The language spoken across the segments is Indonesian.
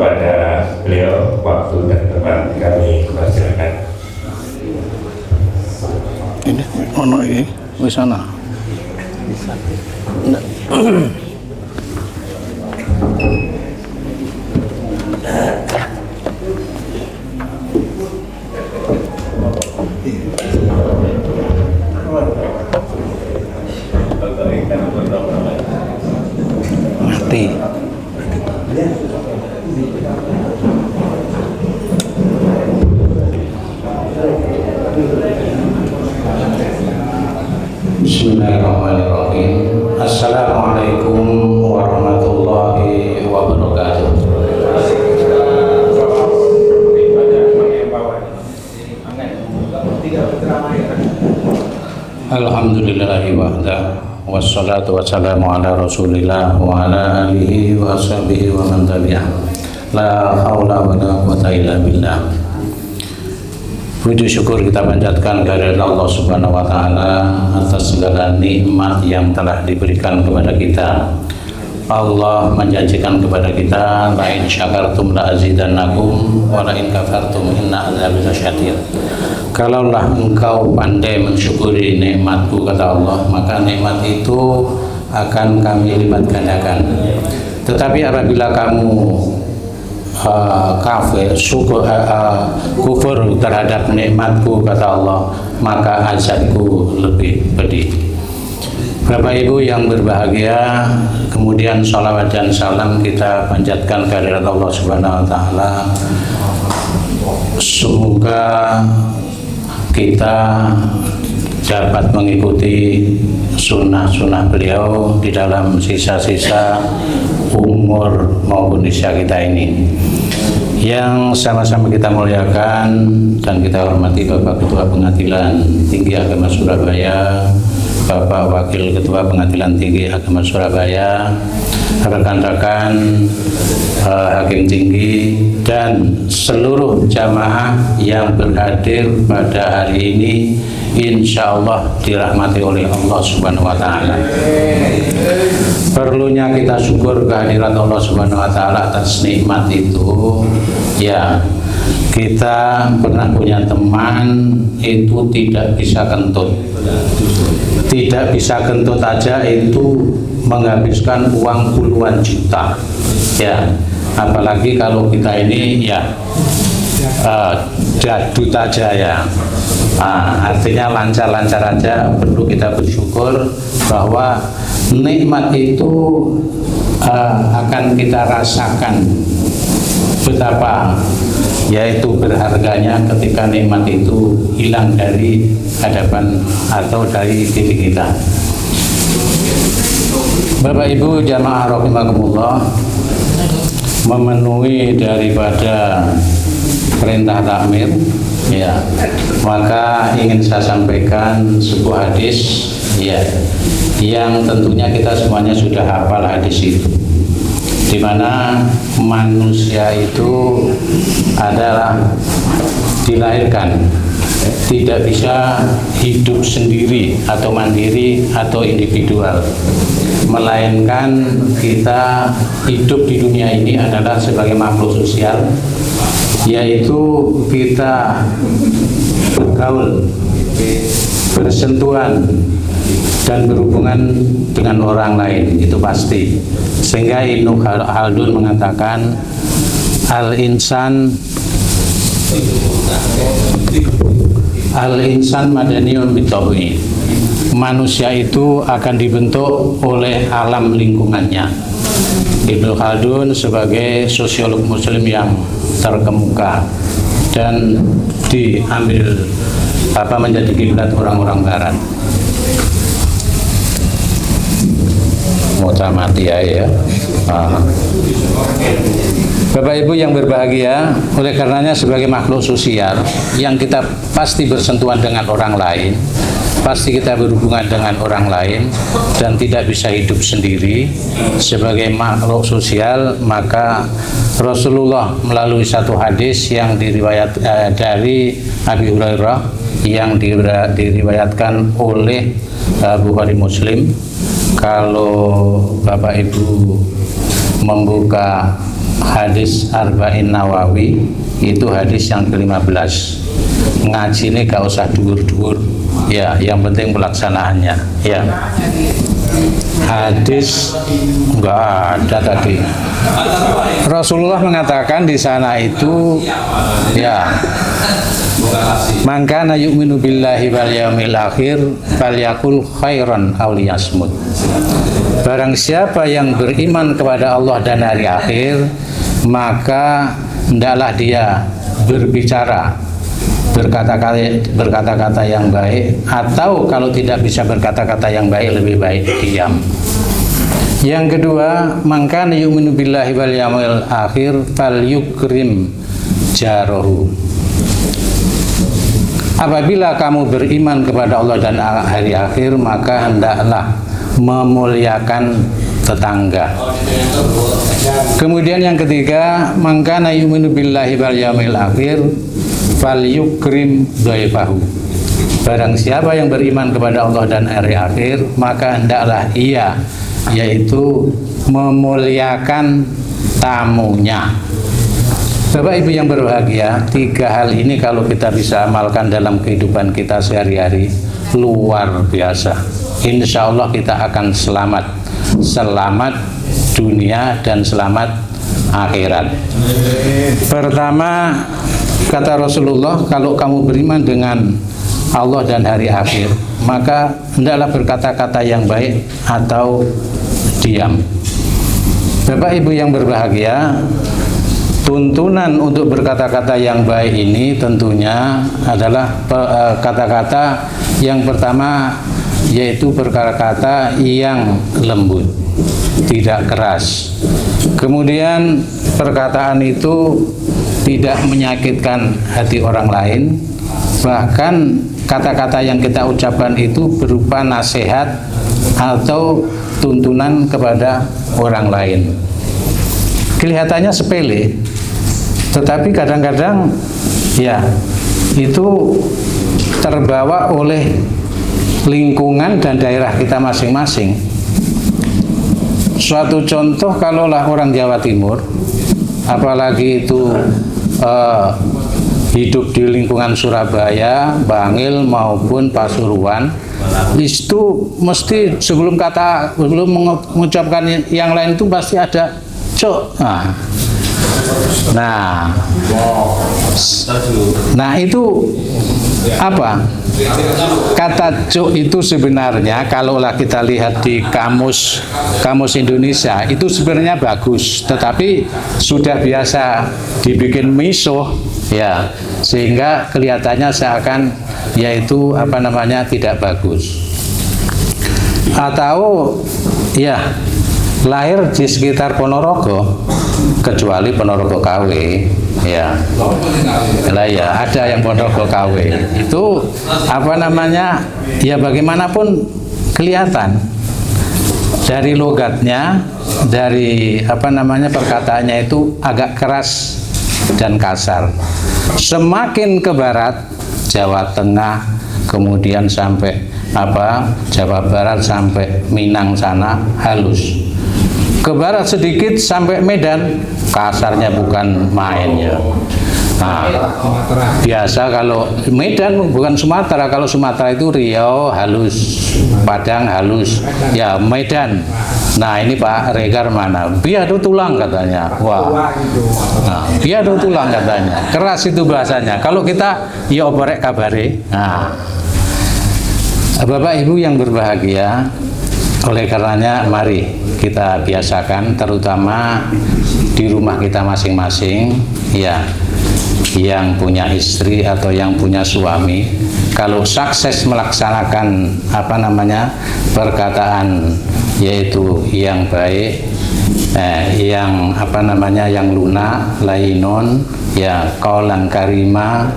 kepada beliau waktu dan tempat kami persilakan. Ini ono ini wis ana. Mati. Bismillahirrahmanirrahim. Assalamualaikum warahmatullahi wabarakatuh. Alhamdulillahi wahda, wassalatu wassalamu ala rasulillah wa ala alihi wa ashabihi wa man tabi'ah. La haula wa la quwata illa billah. Puji syukur kita panjatkan kehadirat Allah Subhanahu wa taala atas segala nikmat yang telah diberikan kepada kita. Allah menjanjikan kepada kita, la in syakartum la azidannakum wa la in kafartum inna adzabi lasyadid. Kalaulah engkau pandai mensyukuri nikmatku, kata Allah, maka nikmat itu akan kami lipat gandakan. Tetapi apabila kamu kafir, kufur terhadap nikmatku, kata Allah, maka azabku lebih pedih. Bapak Ibu yang berbahagia, kemudian salawat dan salam kita panjatkan kehadirat Allah Subhanahu wa taala. Semoga kita dapat mengikuti sunnah-sunnah beliau di dalam sisa-sisa umur maupun usia kita ini. Yang sama-sama kita muliakan dan kita hormati Bapak Ketua Pengadilan Tinggi Agama Surabaya, Bapak Wakil Ketua Pengadilan Tinggi Agama Surabaya, rekan-rekan Hakim Tinggi, dan seluruh jamaah yang berhadir pada hari ini, insya Allah dirahmati oleh Allah Subhanahu wa taala. Perlunya kita syukur kehadirat Allah Subhanahu wa taala atas nikmat itu. Ya, kita pernah punya teman itu tidak bisa kentut. Tidak bisa kentut aja itu menghabiskan uang puluhan juta. Ya, apalagi kalau kita ini ya jadut aja ya. Artinya lancar-lancar aja. Perlu kita bersyukur bahwa nikmat itu akan kita rasakan betapa yaitu berharganya ketika nikmat itu hilang dari hadapan atau dari diri kita. Bapak Ibu jamaah rahimakumullah, memenuhi daripada perintah takmir, ya, maka ingin saya sampaikan sebuah hadis, ya, yang tentunya kita semuanya sudah hafal hadis itu, di mana manusia itu adalah dilahirkan tidak bisa hidup sendiri atau mandiri atau individual, melainkan kita hidup di dunia ini adalah sebagai makhluk sosial, yaitu kita bergaul, bersentuhan dan berhubungan dengan orang lain, itu pasti. Sehingga Ibnu Khaldun mengatakan Al-insan madaniun bitabi'i. Manusia itu akan dibentuk oleh alam lingkungannya. Ibnu Khaldun sebagai sosiolog muslim yang terkemuka dan diambil menjadi kiblat orang-orang barat. Muhammadiyah ya. Bapak Ibu yang berbahagia, oleh karenanya sebagai makhluk sosial yang kita pasti bersentuhan dengan orang lain, pasti kita berhubungan dengan orang lain dan tidak bisa hidup sendiri. Sebagai makhluk sosial, maka Rasulullah melalui satu hadis yang diriwayat dari Abi Hurairah yang diriwayatkan oleh Bukhari Muslim, kalau Bapak Ibu membuka hadis Arba'in Nawawi, itu hadis yang ke-15. Ngaji ini gak usah dhuwur-dhuwur, ya, yang penting pelaksanaannya, ya. Hadis enggak ada tadi. Rasulullah mengatakan di sana itu, ya, man kana yu'minu billahi wal yaumil akhir falyakul khairan aw liyasmut. Barang siapa yang beriman kepada Allah dan hari akhir, maka hendaklah dia berbicara, berkata-kata yang baik, atau kalau tidak bisa berkata-kata yang baik, lebih baik diam. Yang kedua, man kana yu'minu billahi wal yaumil akhir falyukrim jarahu. Apabila kamu beriman kepada Allah dan hari akhir, maka hendaklah memuliakan tetangga. Kemudian yang ketiga, man kana yu'minu billahi wal yaumil akhir falyukrim dhaifahu. Barang siapa yang beriman kepada Allah dan hari akhir, maka hendaklah ia, yaitu memuliakan tamunya. Bapak Ibu yang berbahagia, 3 hal ini kalau kita bisa amalkan dalam kehidupan kita sehari-hari, luar biasa. Insya Allah kita akan selamat, selamat dunia dan selamat akhirat. Pertama, kata Rasulullah, kalau kamu beriman dengan Allah dan hari akhir, maka hendaklah berkata-kata yang baik atau diam. Bapak Ibu yang berbahagia, tuntunan untuk berkata-kata yang baik ini tentunya adalah kata-kata yang pertama, yaitu berkata-kata yang lembut, tidak keras. Kemudian perkataan itu tidak menyakitkan hati orang lain. Bahkan kata-kata yang kita ucapkan itu berupa nasihat atau tuntunan kepada orang lain. Kelihatannya sepele, tetapi kadang-kadang ya itu terbawa oleh lingkungan dan daerah kita masing-masing. Suatu contoh, kalaulah orang Jawa Timur, apalagi itu hidup di lingkungan Surabaya, Bangil maupun Pasuruan, itu mesti sebelum mengucapkan yang lain itu pasti ada cok. Nah itu apa? Kata cuk itu sebenarnya kalaulah kita lihat di kamus Indonesia itu sebenarnya bagus, tetapi sudah biasa dibikin misuh, ya, sehingga kelihatannya seakan yaitu tidak bagus. Atau ya lahir di sekitar Ponorogo, kecuali Ponorogo KW, ya. Lah ya, ada yang Ponorogo KW. Itu ya bagaimanapun kelihatan dari logatnya, dari perkataannya itu agak keras dan kasar. Semakin ke barat, Jawa Tengah, kemudian sampai Jawa Barat sampai Minang sana halus. Ke barat sedikit sampai Medan, kasarnya bukan main, ya. Nah, biasa kalau Medan bukan Sumatera, kalau Sumatera itu Riau halus, Padang halus, ya Medan. Nah ini Pak Regar mana? Biado tulang katanya. Wah, nah, biado tulang katanya. Keras itu bahasanya. Kalau kita ya oporek kabare. Nah, Bapak Ibu yang berbahagia, oleh karenanya mari kita biasakan, terutama di rumah kita masing-masing, ya, yang punya istri atau yang punya suami, kalau sukses melaksanakan perkataan yaitu yang baik, yang yang lunak, lainon, ya, qaulan karima,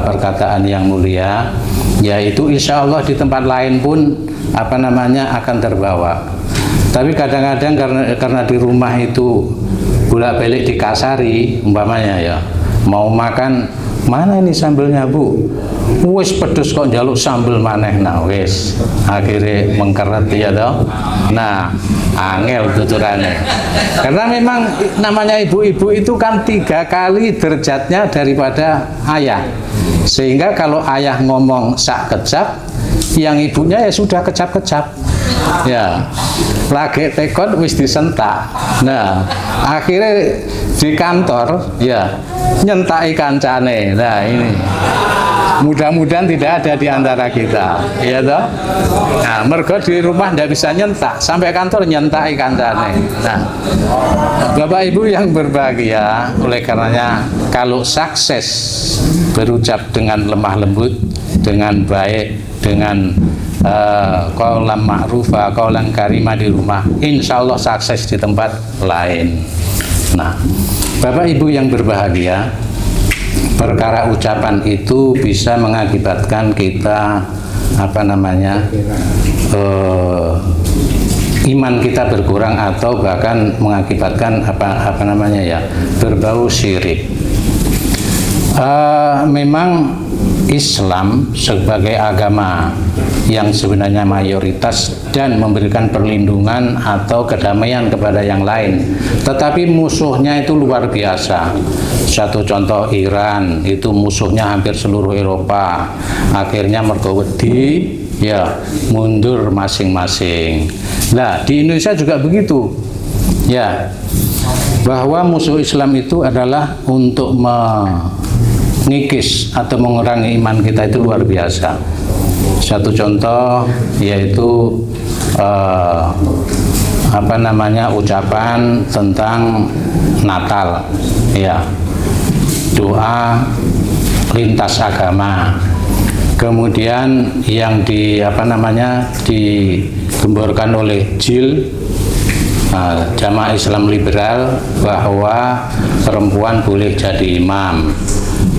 perkataan yang mulia, yaitu insya Allah di tempat lain pun akan terbawa. Tapi kadang-kadang karena di rumah itu bolak-balik dikasari, umpamanya ya, mau makan, mana ini sambelnya Bu? Wis pedes kok njaluk sambel maneh. Nah wis akhirnya mengkeret ya toh. Nah angel tuturane, karena memang namanya ibu-ibu itu kan 3 kali derajatnya daripada ayah, sehingga kalau ayah ngomong sak kecap, yang ibunya ya sudah kecap-kecap ya, lagi tekon wis disentak. Nah akhirnya di kantor ya nyentaki kancane. Nah ini mudah-mudahan tidak ada di antara kita, ya toh. Nah, mergo di rumah tidak bisa nyentak, sampai kantor nyentai kancane. Nah, Bapak Ibu yang berbahagia, oleh karenanya kalau sukses berucap dengan lemah lembut, dengan baik, dengan qaulan ma'rufa, qaulan karimah di rumah, insya Allah sukses di tempat lain. Nah, Bapak Ibu yang berbahagia, perkara ucapan itu bisa mengakibatkan kita iman kita berkurang atau bahkan mengakibatkan berbau syirik. Memang Islam sebagai agama yang sebenarnya mayoritas dan memberikan perlindungan atau kedamaian kepada yang lain, tetapi musuhnya itu luar biasa. Satu contoh, Iran itu musuhnya hampir seluruh Eropa, akhirnya mergo wedi ya mundur masing-masing. Nah di Indonesia juga begitu ya, bahwa musuh Islam itu adalah untuk mengikis atau mengurangi iman kita itu luar biasa. Satu contoh yaitu ucapan tentang Natal ya, doa lintas agama, kemudian yang digemborkan oleh JIL, Jamaah Islam Liberal, bahwa perempuan boleh jadi imam,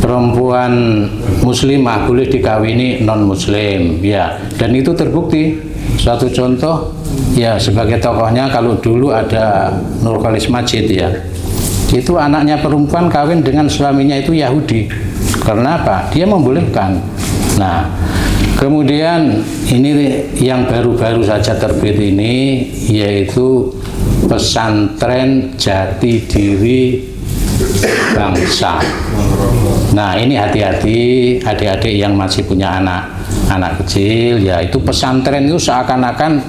perempuan muslimah boleh dikawini non muslim ya, dan itu terbukti. Suatu contoh ya, sebagai tokohnya kalau dulu ada Nurholis Majid ya, itu anaknya perempuan kawin dengan suaminya itu Yahudi. Karena apa? Dia membolehkan. Nah kemudian ini yang baru-baru saja terbit ini, yaitu pesantren jati diri bangsa. Nah ini hati-hati adik-adik yang masih punya anak kecil ya, itu pesantren itu seakan-akan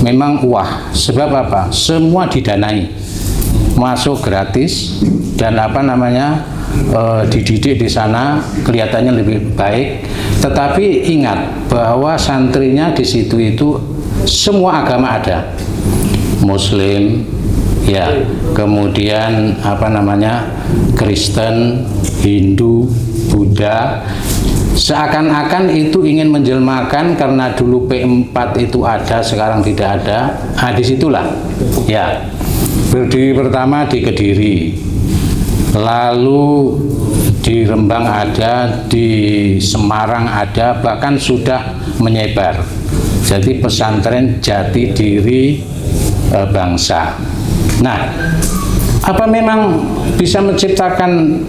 memang wah, sebab apa? Semua didanai, masuk gratis, dan dididik di sana kelihatannya lebih baik. Tetapi ingat bahwa santrinya di situ itu semua agama ada, Muslim ya, kemudian Kristen, Hindu, Buddha. Seakan-akan itu ingin menjelmakan karena dulu P4 itu ada, sekarang tidak ada. Nah disitulah ya, berdiri pertama di Kediri, lalu di Rembang ada, di Semarang ada, bahkan sudah menyebar. Jadi pesantren jati diri bangsa. Nah, apa memang bisa menciptakan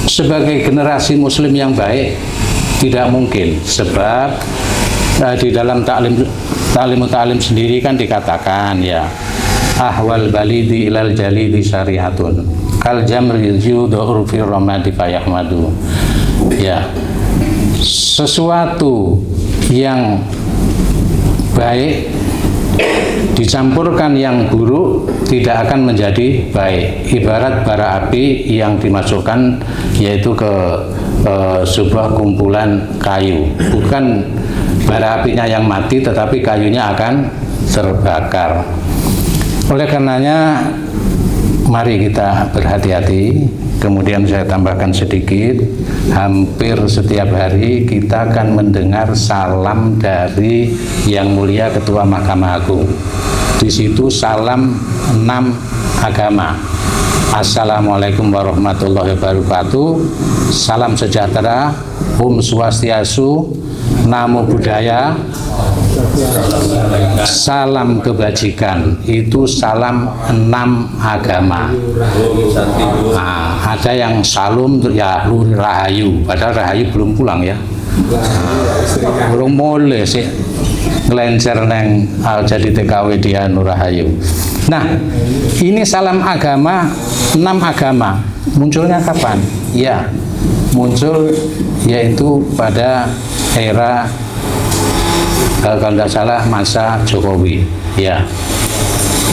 sebagai generasi muslim yang baik? Tidak mungkin, sebab di dalam ta'lim sendiri kan dikatakan ya, ahwal balidi ilal jalidi syariatun kal jamri yudhur fi ramadi fayahmadu ya, sesuatu yang baik dicampurkan yang buruk tidak akan menjadi baik. Ibarat bara api yang dimasukkan yaitu ke sebuah kumpulan kayu, bukan bara apinya yang mati tetapi kayunya akan terbakar. Oleh karenanya mari kita berhati-hati. Kemudian saya tambahkan sedikit, hampir setiap hari kita akan mendengar salam dari Yang Mulia Ketua Mahkamah Agung. Di situ salam 6 agama. Assalamualaikum warahmatullahi wabarakatuh, salam sejahtera, Om Swastiastu, Namo Buddhaya, salam kebajikan. Itu salam 6 agama. Nah, Ada yang salum ya Lur Rahayu, padahal Rahayu belum pulang ya. Belum mulai sih ngelencer neng jadi TKW dia Nur Rahayu. Nah, ini salam agama, 6 agama. Munculnya kapan? Ya, muncul yaitu pada era kalau tidak salah masa Jokowi. Ya,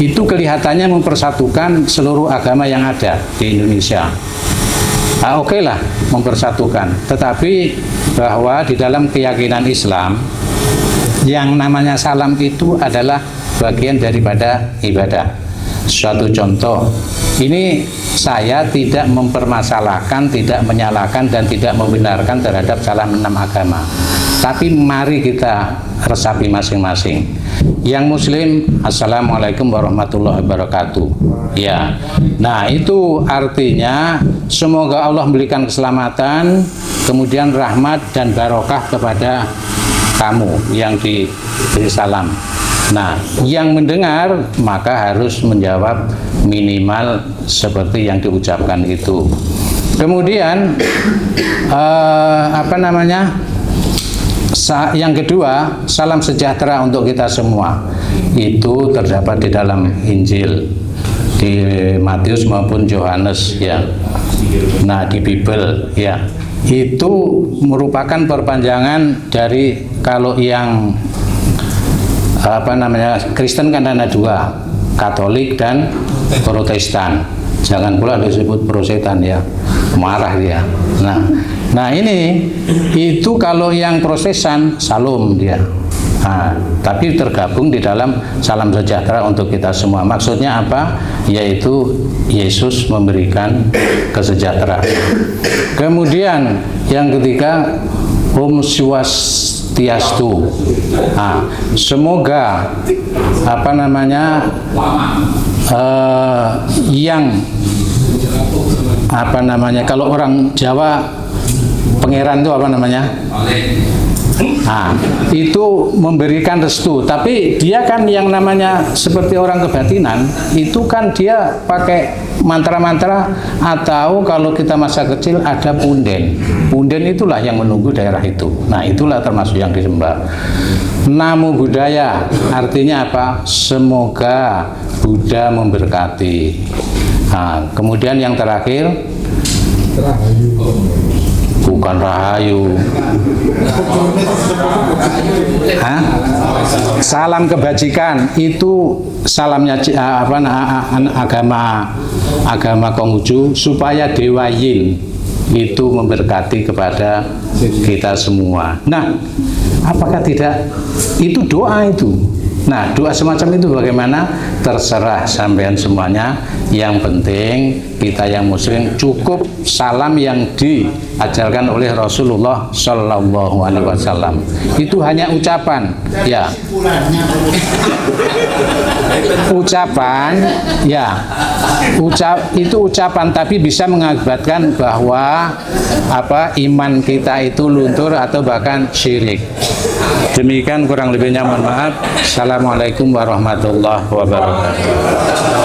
itu kelihatannya mempersatukan seluruh agama yang ada di Indonesia. Oke lah, mempersatukan. Tetapi bahwa di dalam keyakinan Islam yang namanya salam itu adalah bagian daripada ibadah. Suatu contoh, ini saya tidak mempermasalahkan, tidak menyalahkan dan tidak membenarkan terhadap salam 6 agama. Tapi mari kita resapi masing-masing. Yang Muslim, Assalamualaikum warahmatullahi wabarakatuh. Ya, nah itu artinya semoga Allah memberikan keselamatan, kemudian rahmat dan barokah kepada kamu yang diberi salam. Nah, yang mendengar maka harus menjawab minimal seperti yang diucapkan itu. Kemudian yang kedua, salam sejahtera untuk kita semua. Itu terdapat di dalam Injil di Matius maupun Yohanes ya. Nah, di Bible ya. Itu merupakan perpanjangan dari kalau yang Kristen kan ada 2, Katolik dan Protestan. Jangan pula disebut Protetan ya, marah dia. Nah ini itu kalau yang Protestan salum dia. Nah, tapi tergabung di dalam salam sejahtera untuk kita semua. Maksudnya apa? Yaitu Yesus memberikan kesejahteraan. Kemudian yang ketiga, Om Swastiastu. Nah, semoga kalau orang Jawa pangeran itu Nah, itu memberikan restu, tapi dia kan yang namanya seperti orang kebatinan, itu kan dia pakai mantra-mantra atau kalau kita masa kecil ada punden. Punden itulah yang menunggu daerah itu. Nah, itulah termasuk yang disembah. Namo Buddhaya artinya apa? Semoga Buddha memberkati. Nah, kemudian yang terakhir bukan Rahayu. Salam kebajikan itu salamnya agama Konghucu supaya Dewa Yin itu memberkati kepada kita semua. Nah, apakah tidak itu doa itu? Nah, doa semacam itu bagaimana? Terserah sampean semuanya. Yang penting kita yang Muslim cukup salam yang diajarkan oleh Rasulullah Shallallahu Alaihi Wasallam. Itu hanya ucapan, ya. Ucapan, ya. Itu ucapan, tapi bisa mengakibatkan bahwa iman kita itu luntur atau bahkan syirik. Demikian kurang lebihnya, mohon maaf. Assalamualaikum warahmatullahi wabarakatuh.